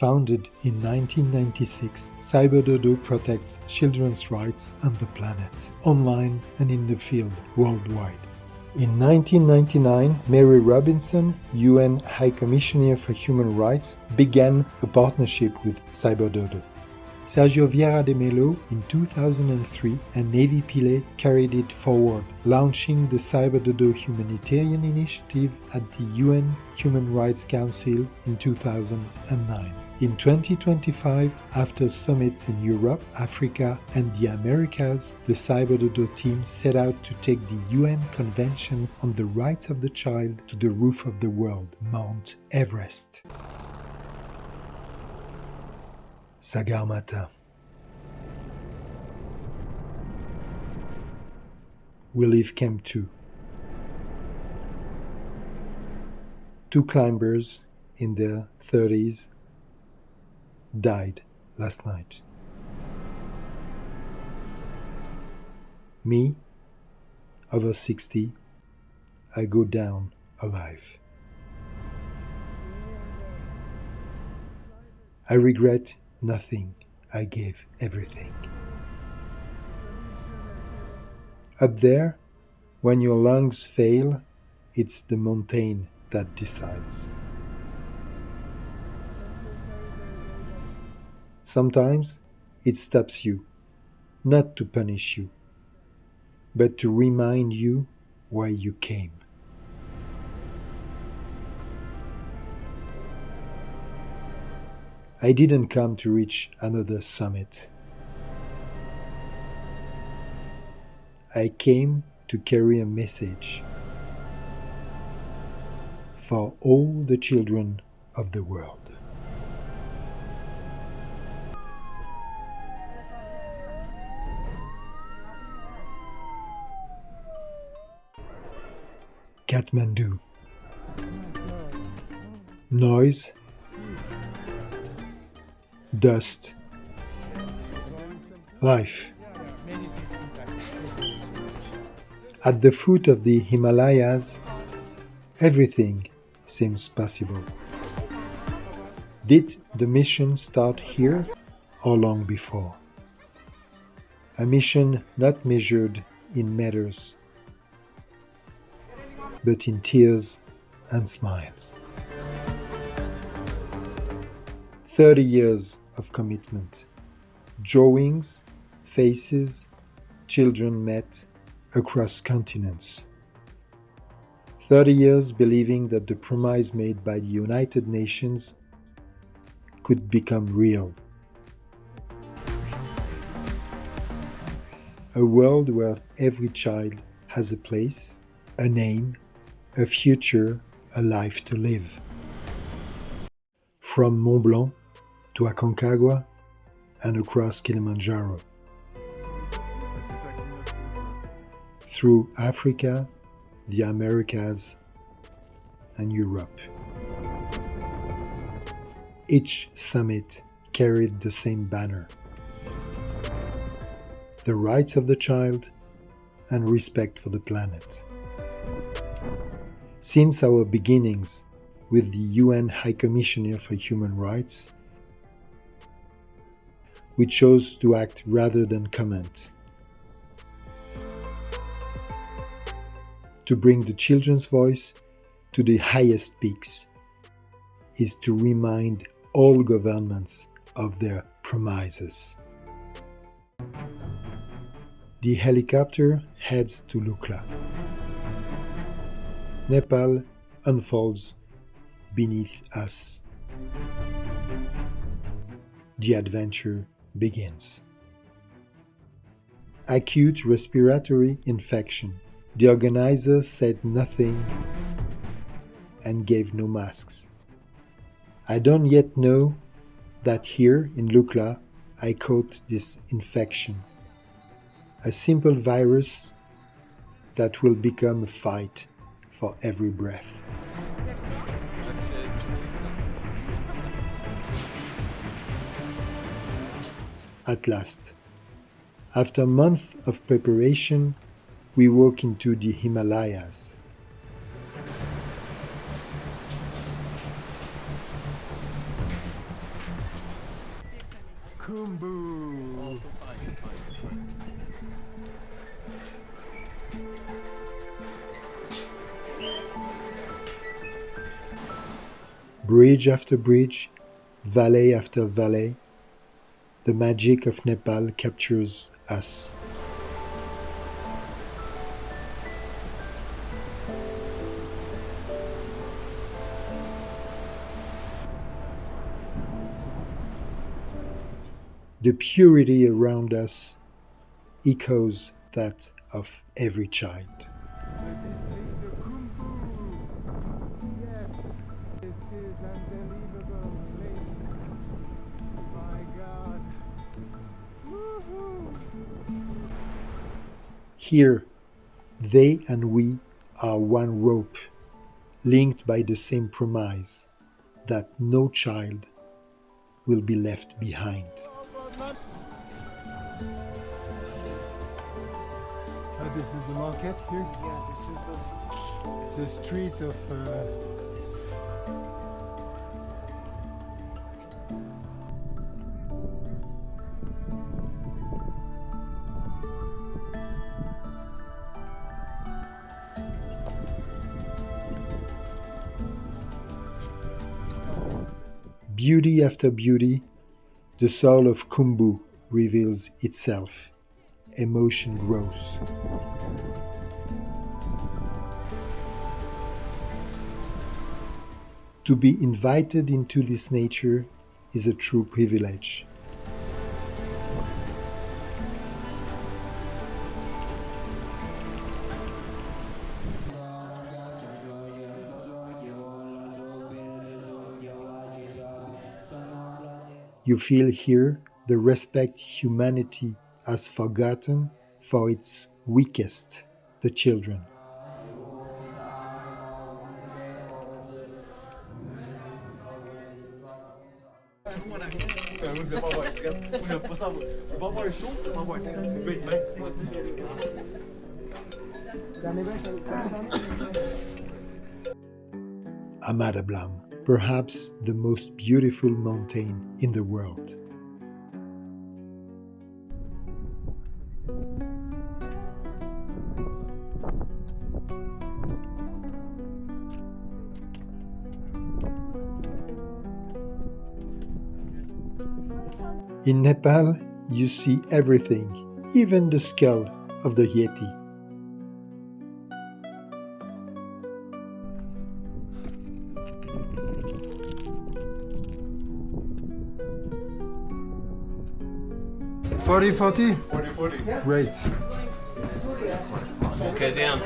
Founded in 1996, CyberDodo protects children's rights on the planet, online and in the field worldwide. In 1999, Mary Robinson, UN High Commissioner for Human Rights, began a partnership with CyberDodo. Sergio Vieira de Mello in 2003 and Navy Pillay carried it forward, launching the CyberDodo humanitarian initiative at the UN Human Rights Council in 2009. In 2025, after summits in Europe, Africa, and the Americas, the CyberDodo team set out to take the UN Convention on the Rights of the Child to the roof of the world, Mount Everest. Sagarmatha. We leave Camp 2. Two climbers in their 30s died last night. Me, over 60, I go down alive. I regret nothing. I gave everything. Up there, when your lungs fail, it's the mountain that decides. Sometimes it stops you, not to punish you, but to remind you why you came. I didn't come to reach another summit. I came to carry a message for all the children of the world. Kathmandu. Noise, dust, life. At the foot of the Himalayas, everything seems possible. Did the mission start here or long before? A mission not measured in meters, but in tears and smiles. 30 years of commitment. Drawings, faces, children met across continents. 30 years believing that the promise made by the United Nations could become real. A world where every child has a place, a name, a future, a life to live. From Mont Blanc to Aconcagua and across Kilimanjaro. Through Africa, the Americas, and Europe. Each summit carried the same banner: the rights of the child and respect for the planet. Since our beginnings with the UN High Commissioner for Human Rights, we chose to act rather than comment. To bring the children's voice to the highest peaks is to remind all governments of their promises. The helicopter heads to Lukla. Nepal unfolds beneath us. The adventure begins. Acute respiratory infection. The organizers said nothing and gave no masks. I don't yet know that here in Lukla I caught this infection. A simple virus that will become a fight for every breath. At last, after months of preparation, we walk into the Himalayas. Khumbu. Bridge after bridge, valley after valley, the magic of Nepal captures us. The purity around us echoes that of every child. The district de Khumbu. Yes, this is unbelievable place. My God. Woohoo! Here, they and we are one rope, linked by the same promise that no child will be left behind. This is the market here? Yeah, this is the street of... Beauty after beauty, the soul of Khumbu reveals itself. Emotion grows. To be invited into this nature is a true privilege. You feel here the respect humanity has forgotten for its weakest, the children. Amadablam, perhaps the most beautiful mountain in the world. In Nepal, you see everything, even the skull of the Yeti. $40. Great. Okay, down.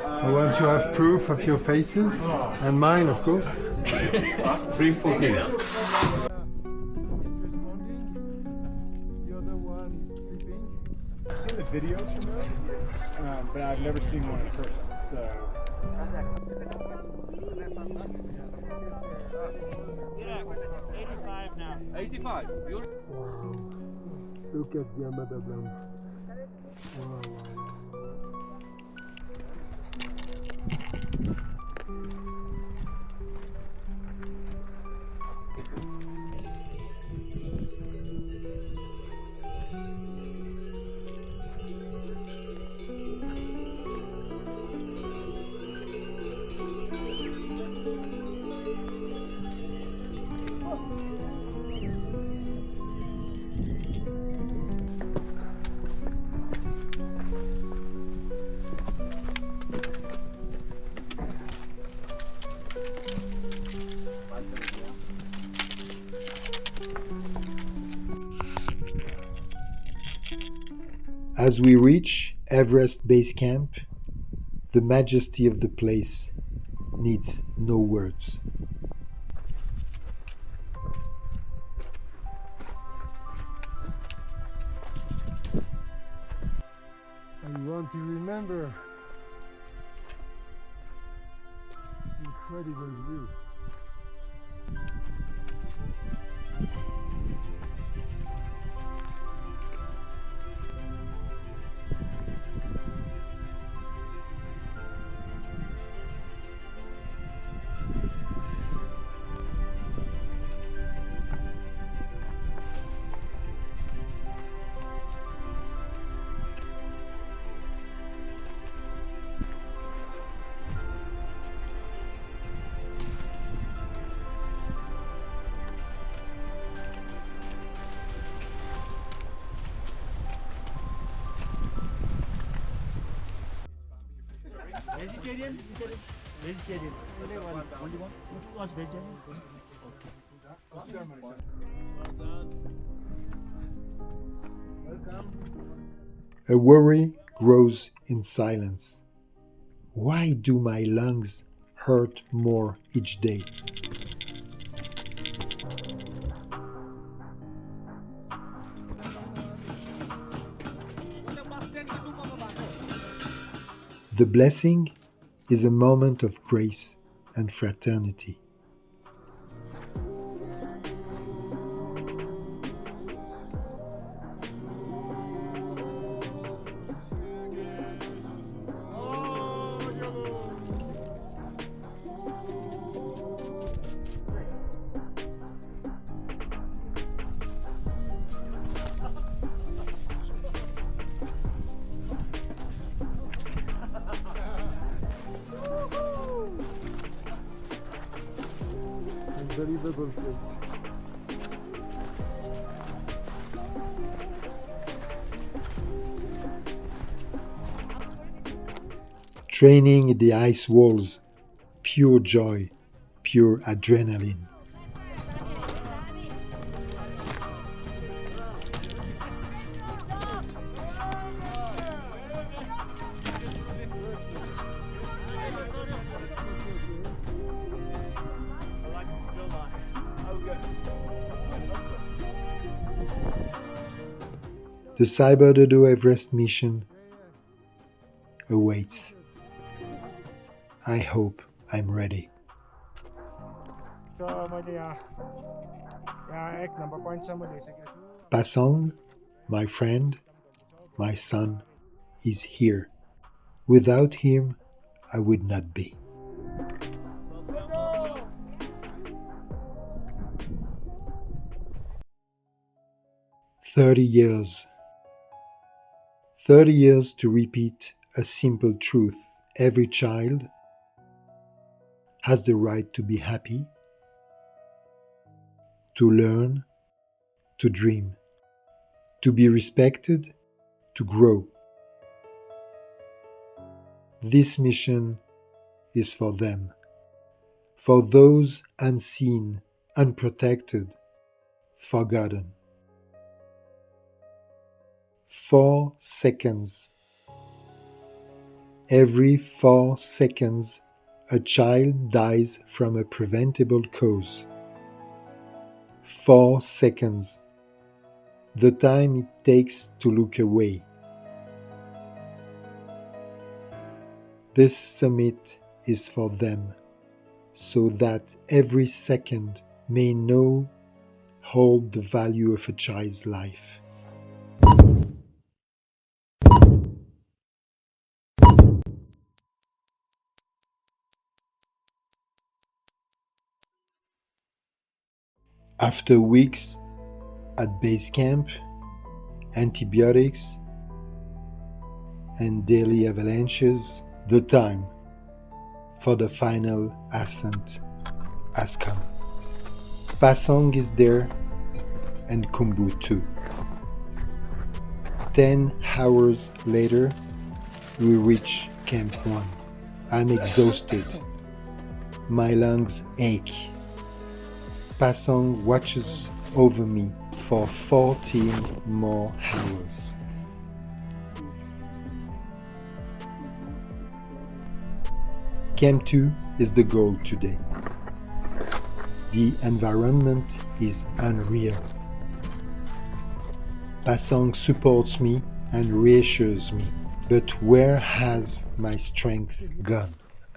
I want to have proof of your faces and mine, of course. 340. He's responding. The other one is sleeping. I've seen the videos from those, but I've never seen one in person. So. $85 now. 85. Wow. Look at the Amadablam. Wow. As we reach Everest Base Camp, the majesty of the place needs no words. I want to remember. Incredible view. Vegetarian? Vegetarian. Only one. Only one? Who was vegetarian? What's ceremony, sir? A worry grows in silence. Why do my lungs hurt more each day? The blessing is a moment of grace and fraternity. Unbelievable place. Training the ice walls, pure joy, pure adrenaline. The CyberDodo Everest mission awaits. I hope I'm ready. So, मैले यहाँ एक number पोइन्टसम्म ल्याइसकेको छु. Pasang, my friend, my son, is here. Without him, I would not be. "30 years. 30 years to repeat a simple truth. Every child has the right to be happy, to learn, to dream, to be respected, to grow. This mission is for them, for those unseen, unprotected, forgotten. 4 seconds. Every 4 seconds, a child dies from a preventable cause. 4 seconds. The time it takes to look away. This summit is for them, so that every second may know, hold the value of a child's life. After weeks at base camp, antibiotics, and daily avalanches, the time for the final ascent has come. Pasang is there, and Khumbu too. 10 hours later, we reach Camp 1. I'm exhausted. My lungs ache. Pasang watches over me for 14 more hours. Camp 2 is the goal today. The environment is unreal. Pasang supports me and reassures me, but where has my strength gone?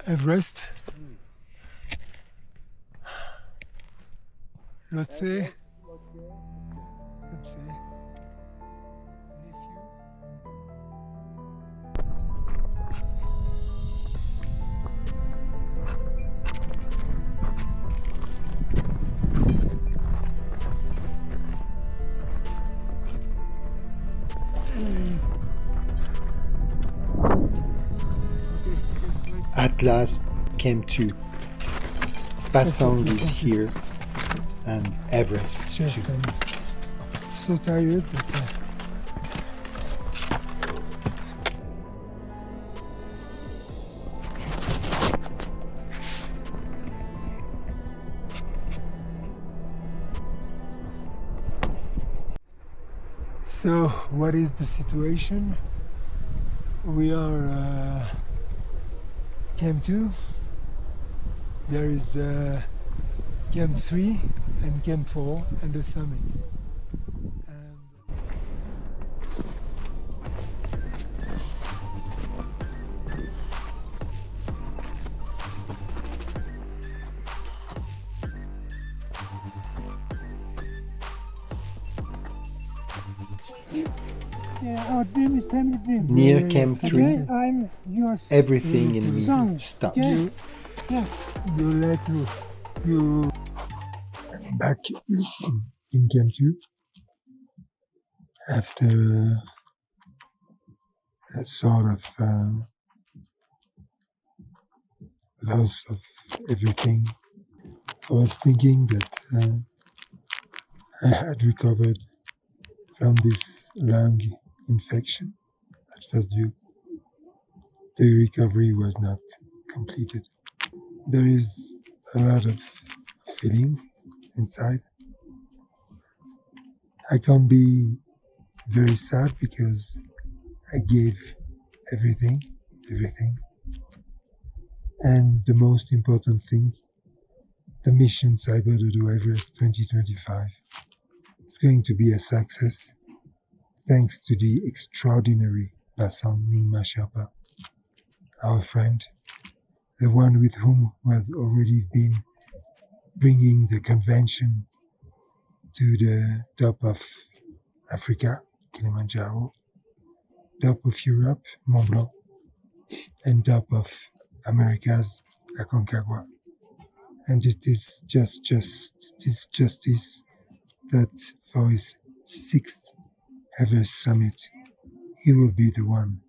Everest. Lhotse. At last, Camp 2. Pasang is here, and Everest too. Just so tired, but So, what is the situation? We are Camp 2. There is Camp 3 and Camp 4 and the summit. Yeah, our dream is family dream. Near Camp 3, Okay, I'm yours. everything in me Son, stops. okay? Yeah. You back in Camp 2 after a sort of loss of everything. I was thinking that I had recovered from this lung infection at first view. The recovery was not completed. There is a lot of feelings inside. I can't be very sad because I gave everything. And the most important thing, the mission CyberDodo Everest 2025 is going to be a success thanks to the extraordinary Basang Nyingma Sherpa, our friend, the one with whom we have already been bringing the convention to the top of Africa, Kilimanjaro, top of Europe, Mont Blanc, and top of Americas, Aconcagua. And it is justice that for his 6th Everest summit, he will be the one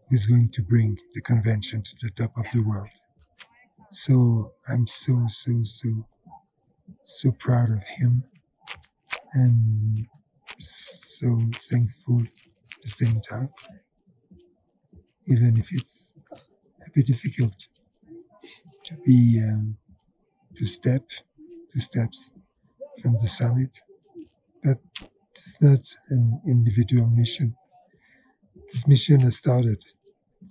who is going to bring the convention to the top of the world. So I'm so proud of him and so thankful at the same time, even if it's a bit difficult to be two steps from the summit. But it's not an individual mission. This mission has started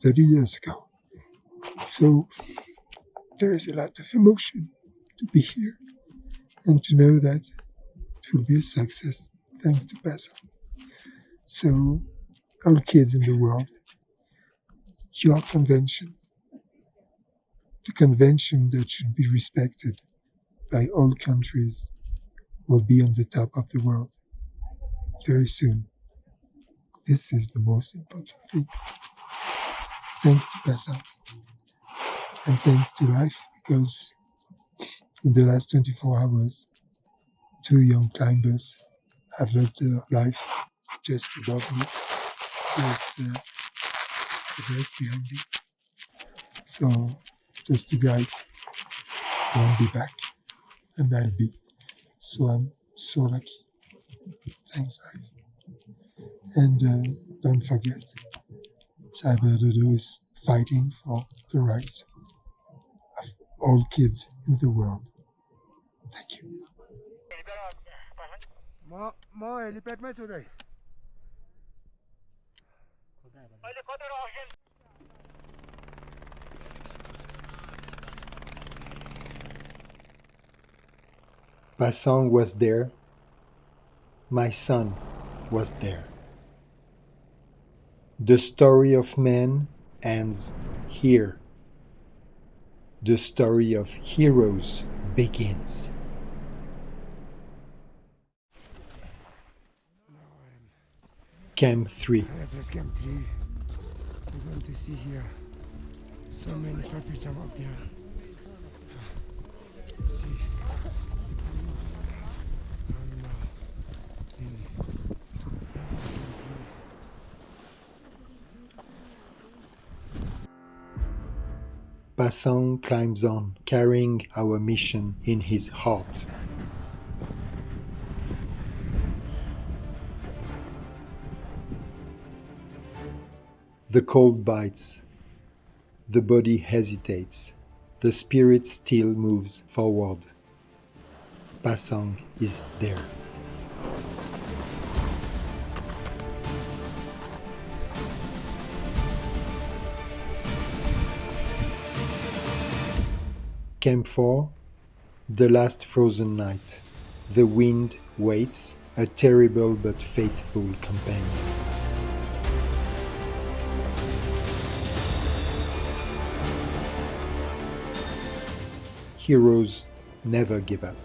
30 years ago. So there is a lot of emotion to be here and to know that it will be a success thanks to Basang. So all kids in the world, your convention, the convention that should be respected by all countries, will be on the top of the world very soon. This is the most important thing. Thanks to Basang and thanks to life, because in the last 24 hours, 2 young climbers have lost their life just above me. So it's the rest behind me. So those 2 guys won't be back, and I'll be. So I'm so lucky. Thanks, life. And don't forget, CyberDodo is fighting for the rights of all kids in the world. Thank you. Basang was there. My son was there. The story of man ends here. The story of heroes begins. Camp 3. Everest Camp 3. We're going to see here so many topics up there. See. Basang climbs on, carrying our mission in his heart. The cold bites. The body hesitates. The spirit still moves forward. Basang is there. came for the last frozen night. The wind waits, a terrible but faithful companion. Heroes never give up.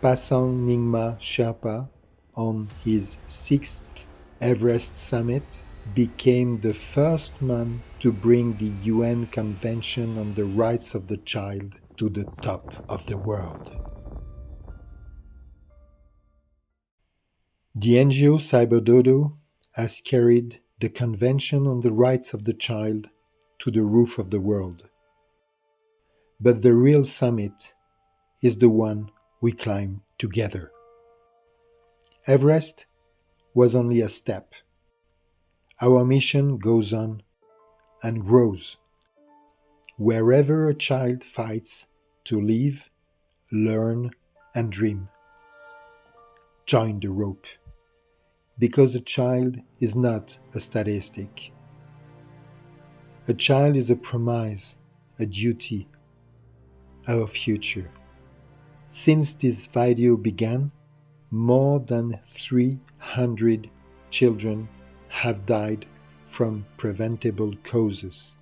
Pasang Nyingma Sherpa, on his 6th Everest summit, became the first man to bring the UN Convention on the Rights of the Child to the top of the world. The NGO CyberDodo has carried the Convention on the Rights of the Child to the roof of the world. But the real summit is the one we climb together. Everest was only a step. Our mission goes on and grows. Wherever a child fights to live, learn, and dream, join the rope. Because a child is not a statistic. A child is a promise, a duty, our future. Since this video began, more than 300 children have died from preventable causes.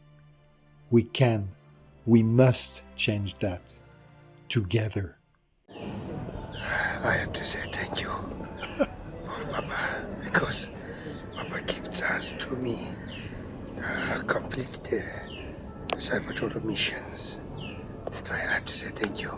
We can, we must change that together. I have to say thank you for Papa, because Papa keeps us to me complete the CyberDodo missions. That's why I have to say thank you.